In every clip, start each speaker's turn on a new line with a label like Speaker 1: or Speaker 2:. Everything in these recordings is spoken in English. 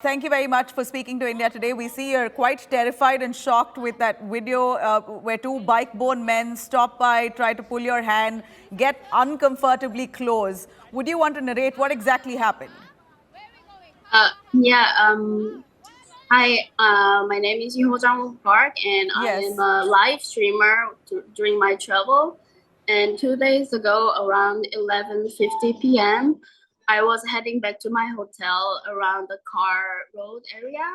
Speaker 1: Thank you very much for speaking to India Today. We see you're quite terrified and shocked with that video where two bike-borne men stop by, try to pull your hand, get uncomfortably close. Would you want to narrate what exactly happened?
Speaker 2: Yeah. Hi. My name is Yoo Park, and I am
Speaker 1: Yes.
Speaker 2: a live streamer during my travel. And 2 days ago, around 11:50 p.m., I was heading back to my hotel around the car road area,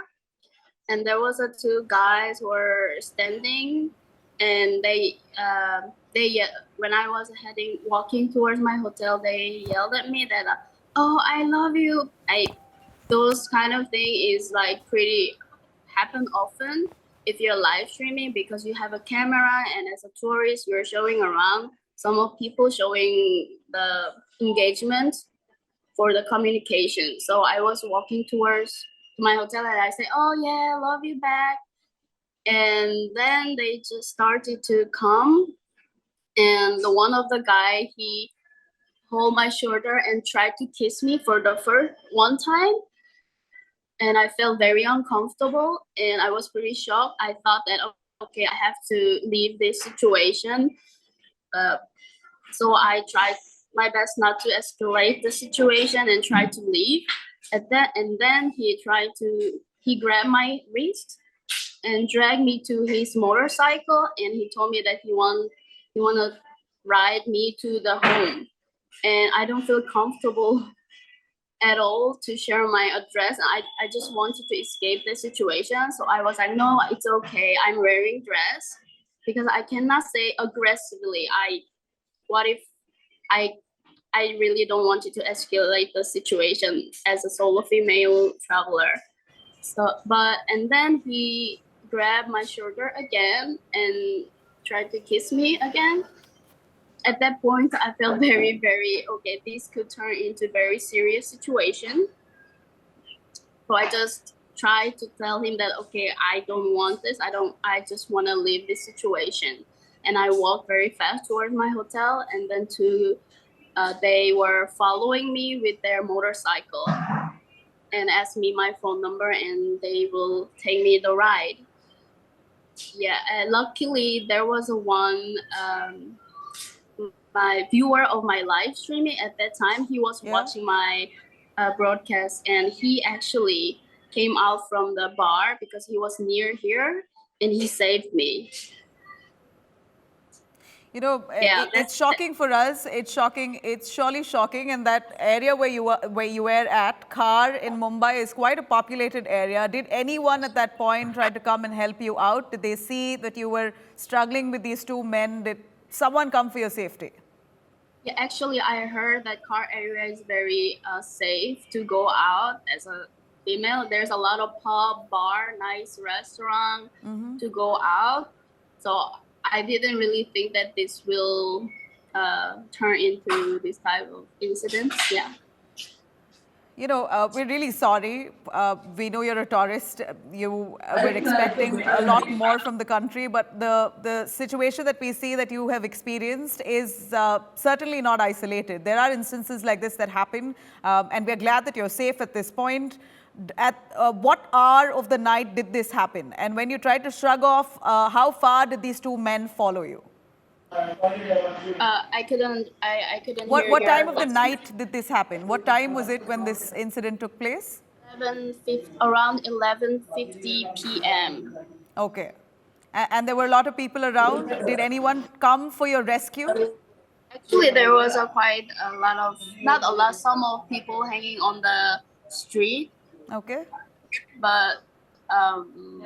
Speaker 2: and there was a two guys who were standing, and when I was walking towards my hotel, they yelled at me that, "Oh, I love you." Those kind of thing is like pretty happen often if you're live streaming because you have a camera, and as a tourist you're showing around some of people showing the engagement for the communication. So I was walking towards my hotel and I say, "Oh yeah, love you back." And then they just started to come, and the one of the guy, he hold my shoulder and tried to kiss me for the first one time, and I felt very uncomfortable and I was pretty shocked. I thought that, okay, I have to leave this situation. Uh, so I tried my best not to escalate the situation and tried to leave. And then he grabbed my wrist and dragged me to his motorcycle, and he told me that he wanna ride me to the home. And I don't feel comfortable at all to share my address. I just wanted to escape the situation. So I was like, no, it's okay. I'm wearing dress because I cannot say aggressively. What if I I really don't want it to escalate the situation as a solo female traveler. And then he grabbed my shoulder again and tried to kiss me again. At that point, I felt very, very okay. This could turn into very serious situation. So I just tried to tell him that, okay, I don't want this. I just want to leave this situation. And I walked very fast towards my hotel, and then they were following me with their motorcycle and asked me my phone number, and they will take me the ride. Yeah, luckily there was my viewer of my live streaming at that time. He was watching my broadcast, and he actually came out from the bar because he was near here, and he saved me.
Speaker 1: You know,
Speaker 2: Yeah,
Speaker 1: it's shocking for us. It's shocking. It's surely shocking. And that area where you were at, Khar in Mumbai, is quite a populated area. Did anyone at that point try to come and help you out? Did they see that you were struggling with these two men? Did someone come for your safety?
Speaker 2: Yeah, actually, I heard that car area is very safe to go out as a female. There's a lot of pub, bar, nice restaurant to go out. So I didn't really think that this will turn into this type of incidents. Yeah.
Speaker 1: You know, we're really sorry. We know you're a tourist. You were expecting a lot more from the country, but the situation that we see that you have experienced is certainly not isolated. There are instances like this that happen, and we're glad that you're safe at this point. At what hour of the night did this happen? And when you tried to shrug off, how far did these two men follow you?
Speaker 2: I couldn't. I couldn't hear
Speaker 1: What
Speaker 2: your
Speaker 1: time of the
Speaker 2: question.
Speaker 1: night did this happen? What time was it when this incident took place?
Speaker 2: Around 11:50 p.m.
Speaker 1: Okay. And there were a lot of people around. Did anyone come for your rescue?
Speaker 2: Actually, there was quite a lot of, not a lot, some of people hanging on the street,
Speaker 1: Okay.
Speaker 2: but um,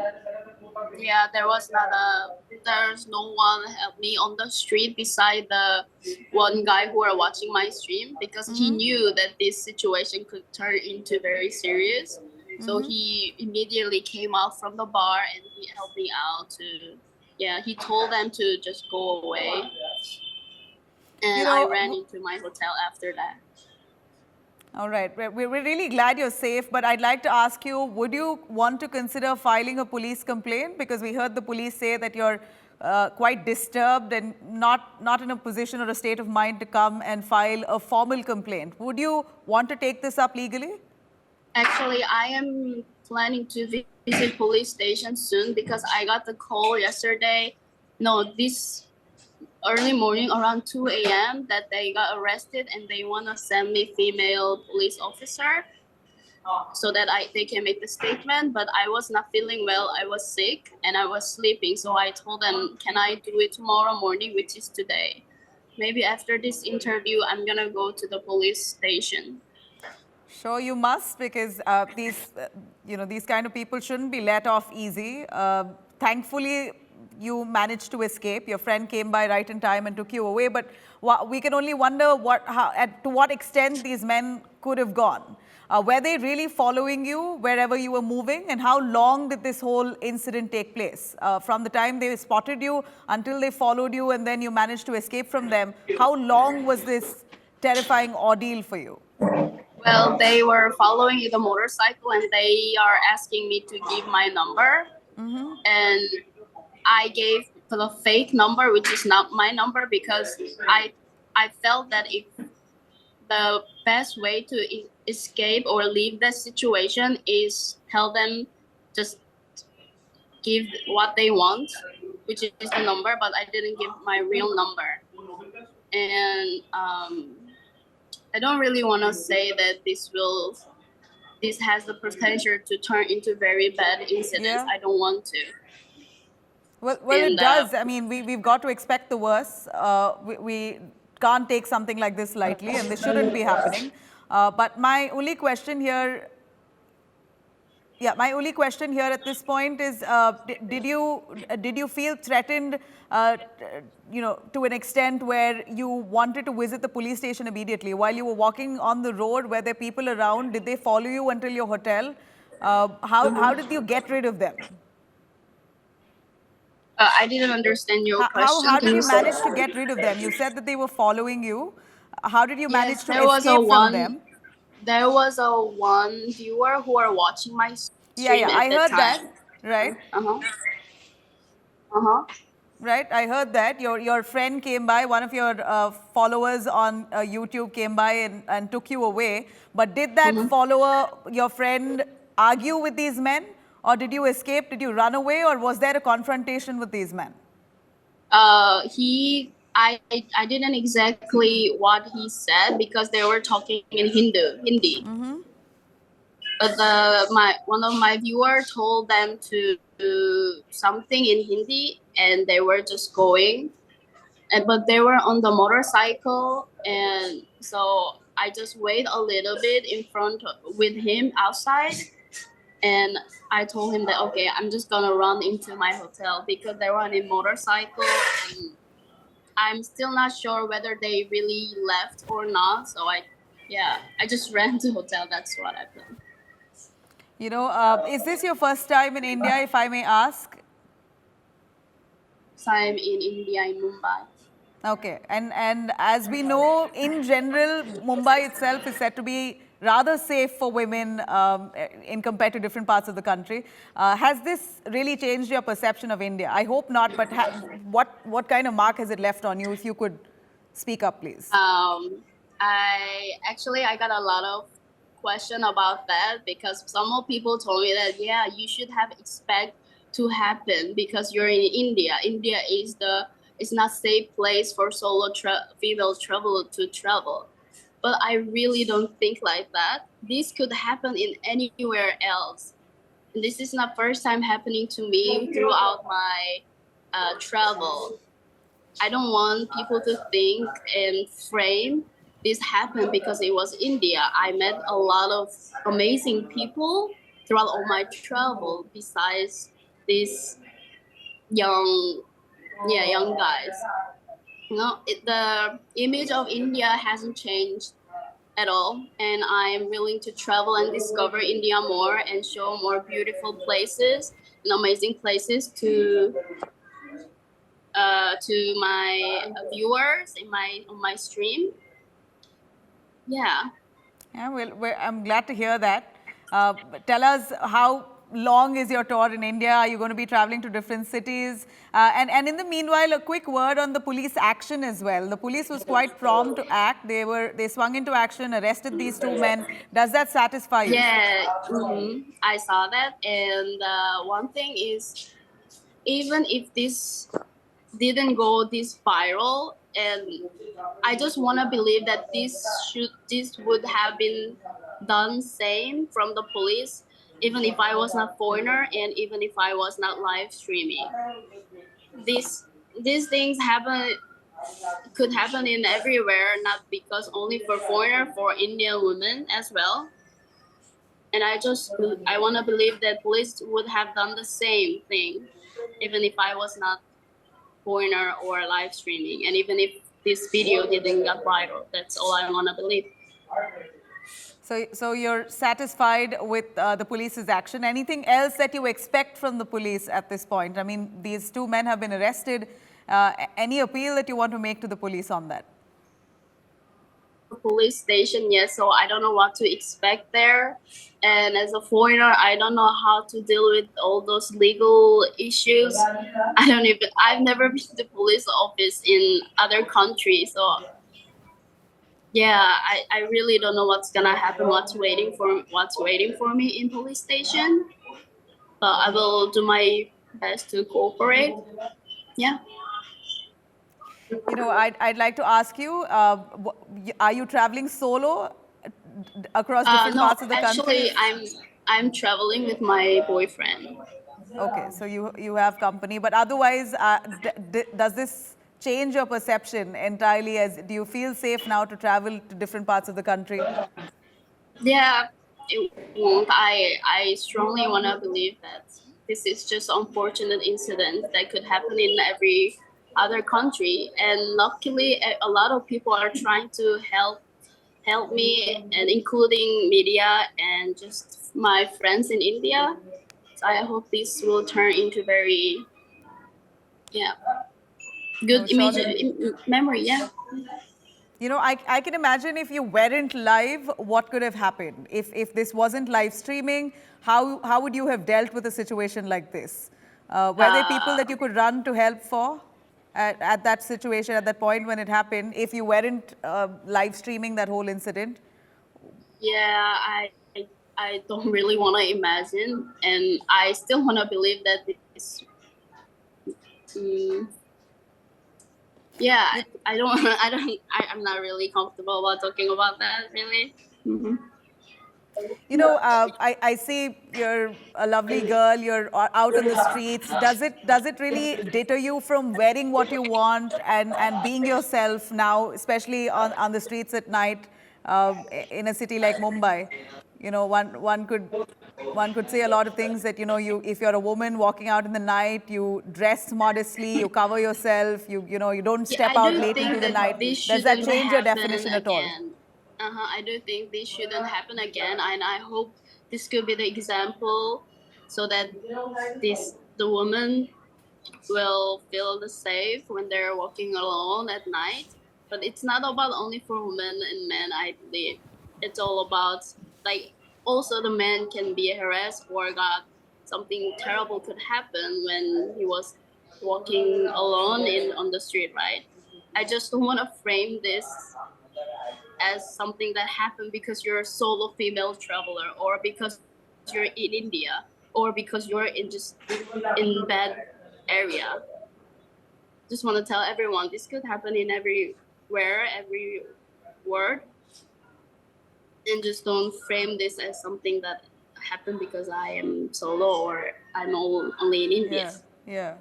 Speaker 2: yeah, there's no one help me on the street beside the one guy who were watching my stream, because he knew that this situation could turn into very serious. So he immediately came out from the bar and he helped me out yeah, he told them to just go away.
Speaker 1: You
Speaker 2: And I ran
Speaker 1: know,
Speaker 2: into my hotel after that.
Speaker 1: all right. We're really glad you're safe, but I'd like to ask you, would you want to consider filing a police complaint? Because we heard the police say that you're quite disturbed and not in a position or a state of mind to come and file a formal complaint. Would you want to take this up legally?
Speaker 2: Actually, I am planning to visit police station soon because I got the call yesterday. No, this early morning around 2 a.m. that they got arrested and they want to send me female police officer so that they can make the statement. But I was not feeling well. I was sick and I was sleeping. So I told them, can I do it tomorrow morning, which is today? Maybe after this interview, I'm gonna go to the police station.
Speaker 1: Sure, you must, because these kind of people shouldn't be let off easy. Thankfully, you managed to escape. Your friend came by right in time and took you away. But we can only wonder to what extent these men could have gone. Were they really following you wherever you were moving? And how long did this whole incident take place? From the time they spotted you until they followed you and then you managed to escape from them, how long was this terrifying ordeal for you?
Speaker 2: Well, they were following the motorcycle and they are asking me to give my number. And I gave the fake number, which is not my number, because I felt that if the best way to escape or leave the situation is tell them just give what they want, which is the number, but I didn't give my real number. And I don't really want to say that this has the potential to turn into very bad incidents.
Speaker 1: Yeah.
Speaker 2: I don't want to.
Speaker 1: Well, it does. I mean, we've got to expect the worst. We can't take something like this lightly, and this shouldn't be happening. But my only question here at this point is, did you feel threatened, to an extent where you wanted to visit the police station immediately? While you were walking on the road, were there people around? Did they follow you until your hotel? How did you get rid of them?
Speaker 2: I didn't understand your question.
Speaker 1: How did you manage to get rid of them? You said that they were following you. How did you manage to
Speaker 2: there was
Speaker 1: escape from them?
Speaker 2: There was a one viewer who are watching my stream
Speaker 1: Yeah,
Speaker 2: at
Speaker 1: I
Speaker 2: that
Speaker 1: heard
Speaker 2: time.
Speaker 1: that, right? Right, I heard that. Your friend came by, one of your followers on YouTube came by and took you away. But did that follower, your friend, argue with these men? Or did you escape? Did you run away? Or was there a confrontation with these men?
Speaker 2: I didn't exactly what he said because they were talking in Hindi. But one of my viewer told them to do something in Hindi, and they were just going. But they were on the motorcycle, and so I just wait a little bit in front with him outside, and I told him that okay, I'm just gonna run into my hotel because they were on a motorcycle, and I'm still not sure whether they really left or not. So I just ran to hotel. That's what I've done.
Speaker 1: Is this your first time in India, if I may ask?
Speaker 2: I'm in India, in Mumbai.
Speaker 1: Okay, and as we know, in general, Mumbai itself is said to be rather safe for women in compared to different parts of the country. Has this really changed your perception of India? I hope not, but what kind of mark has it left on you? If you could speak up, please.
Speaker 2: I got a lot of question about that because some more people told me that you should have expect to happen because you're in India. India is not safe place for solo female traveler to travel. But I really don't think like that. This could happen in anywhere else. And this is not first time happening to me throughout my travel. I don't want people to think and frame this happened because it was India. I met a lot of amazing people throughout all my travel besides these young guys. The image of India hasn't changed at all, and I am willing to travel and discover India more and show more beautiful places and amazing places to my viewers on my stream. Yeah.
Speaker 1: Yeah, well, I'm glad to hear that. Tell us how long is your tour in India? Are you going to be traveling to different cities? And in the meanwhile, a quick word on the police action as well. The police was quite prompt to act. They swung into action, arrested these two men. Does that satisfy you?
Speaker 2: Yeah, I saw that. And one thing is, even if this didn't go this viral, and I just want to believe that this would have been done same from the police, even if I was not foreigner and even if I was not live streaming. These these things happen could happen in everywhere, not because only for foreigner, for Indian women as well. And I want to believe that police would have done the same thing, even if I was not foreigner or live streaming, and even if this video didn't get viral. That's all I want to believe.
Speaker 1: So you're satisfied with the police's action. Anything else that you expect from the police at this point? I mean, these two men have been arrested. Any appeal that you want to make to the police on that?
Speaker 2: Police station yet, so I don't know what to expect there. And as a foreigner, I don't know how to deal with all those legal issues. I've never been to police office in other countries, so yeah, I really don't know what's gonna happen, what's waiting for me in police station. But I will do my best to cooperate. Yeah.
Speaker 1: You know, I'd like to ask you, are you traveling solo across different
Speaker 2: No,
Speaker 1: parts of the country?
Speaker 2: actually, I'm traveling with my boyfriend.
Speaker 1: Okay, so you have company, but otherwise, does this change your perception entirely? As do you feel safe now to travel to different parts of the country?
Speaker 2: Yeah, it won't. I strongly want to believe that this is just unfortunate incident that could happen in every other country, and luckily, a lot of people are trying to help me, and including media and just my friends in India. So I hope this will turn into very, yeah, good
Speaker 1: No,
Speaker 2: image
Speaker 1: surely.
Speaker 2: memory. Yeah.
Speaker 1: You know, I can imagine if you weren't live, what could have happened? If this wasn't live streaming, how would you have dealt with a situation like this? Were there people that you could run to help for at that situation, at that point when it happened, if you weren't live streaming that whole incident?
Speaker 2: Yeah, I don't really want to imagine, and I still want to believe that this. Um, yeah,
Speaker 1: You,
Speaker 2: I don't. I'm not really comfortable about talking about that. Really. Mm-hmm.
Speaker 1: You know, I see you're a lovely girl. You're out on the streets. Does it really deter you from wearing what you want and being yourself now, especially on the streets at night in a city like Mumbai? You know, one could say a lot of things that you if you're a woman walking out in the night, you dress modestly, you cover yourself, you don't
Speaker 2: Yeah,
Speaker 1: step
Speaker 2: I
Speaker 1: out
Speaker 2: do
Speaker 1: late into
Speaker 2: think
Speaker 1: the
Speaker 2: that
Speaker 1: night.
Speaker 2: this
Speaker 1: Does that
Speaker 2: shouldn't
Speaker 1: change your
Speaker 2: happen
Speaker 1: definition at all?
Speaker 2: again. I do think this shouldn't happen again, and I hope this could be the example, so that the woman will feel the safe when they're walking alone at night. But it's not about only for women and men, I believe. It's all about, like, also the man can be harassed or got something terrible could happen when he was walking alone in on the street, right? I just don't want to frame this as something that happened because you're a solo female traveler, or because you're in India, or because you're in just in bad area. Just want to tell everyone this could happen in everywhere, every word, and just don't frame this as something that happened because I am solo or only in India.
Speaker 1: Yeah, yeah.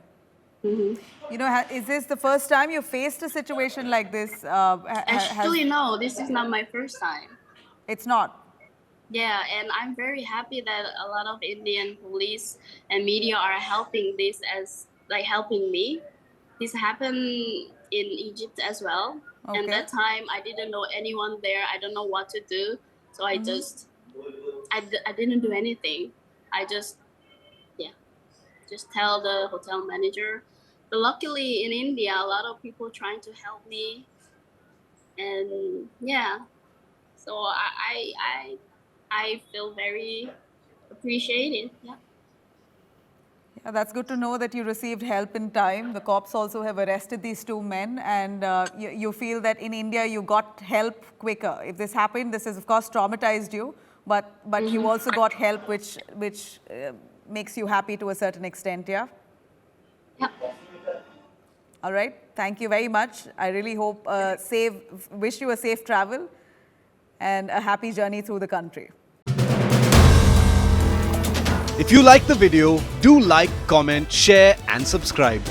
Speaker 2: Hmm.
Speaker 1: You know, is this the first time you faced a situation like this? Has
Speaker 2: Actually, no, this is not my first time.
Speaker 1: it's not?
Speaker 2: Yeah, and I'm very happy that a lot of Indian police and media are helping this as like helping me. This happened in Egypt as well. And
Speaker 1: Okay.
Speaker 2: that time I didn't know anyone there. I don't know what to do. So I didn't do anything. I just, yeah, just tell the hotel manager. But luckily in India, a lot of people trying to help me. And yeah, so I feel very appreciated. Yeah.
Speaker 1: That's good to know that you received help in time. The cops also have arrested these two men, and you feel that in India you got help quicker. If this happened, this has of course traumatized you, but you also got help, which makes you happy to a certain extent. Yeah.
Speaker 2: Yeah.
Speaker 1: All right. Thank you very much. I really hope wish you a safe travel and a happy journey through the country.
Speaker 3: If you like the video, do like, comment, share and subscribe.